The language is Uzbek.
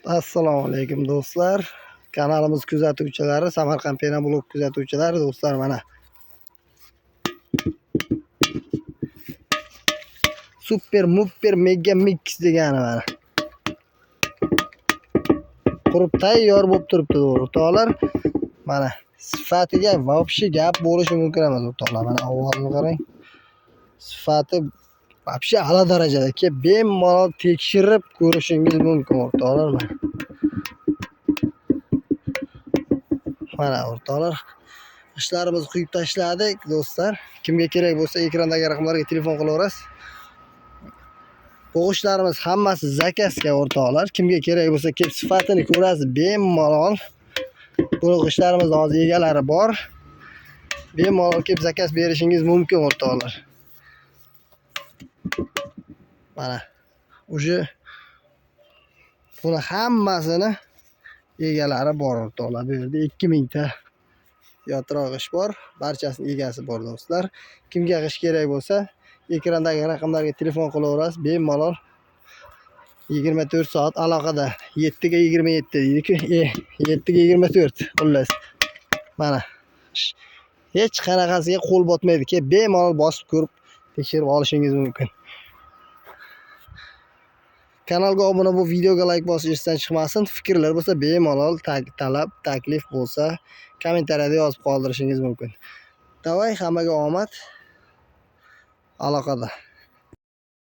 Assalomu alaykum do'stlar. Kanalimiz kuzatuvchilari, Samarqand Penablok kuzatuvchilari do'stlar, mana super mega mix degani mana. Qurib tayyor bo'lib turibdi o'rtoqlar. Mana sifatiga вообще gap bo'lishi mumkin emas o'rtoqlar. Mana ovozini qarang. Sifati вообще a'lo darajada. Bemalol tekshirib ko'rishingiz mumkin o'rtoqlar. Mana o'rtoqlar, ishlarimizni quyib tashladik do'stlar. Kimga kerak bo'lsa ekrandagi raqamlarga telefon qilaverasiz. Bo'g'ishlarimiz hammasi zakazga o'rtoqlar. Kimga kerak bo'lsa kelib sifatini ko'rasiz bemalol. Bo'g'ishlarimizni hozir egalari bor. Bemalol kelib zakaz berishingiz mumkin o'rtoqlar. Mana o'sha buni hammasini egalari bor o'rtoqlar. Bu yerda 2000 ta yotroq ish bor. Barchasining egasi bor do'stlar. Kimga g'ish kerak bo'lsa ekrandagi raqamlarga telefon qilaverasiz. Bemalol 24 soat aloqada. 7 ga 27 deydi-ku. 7 ga 24 xullas. Mana hech qanaqasiga qo'l botmaydi. Bemalol bosib ko'rib tekshirib olishingiz mumkin. Kanalga obuna bo'lib, videoga like bosish esdan chiqmasin. Fikrlar bo'lsa bemalol talab, taklif bo'lsa kommentariyada yozib qoldirishingiz mumkin. Davay, hammaga omad. Aloqada.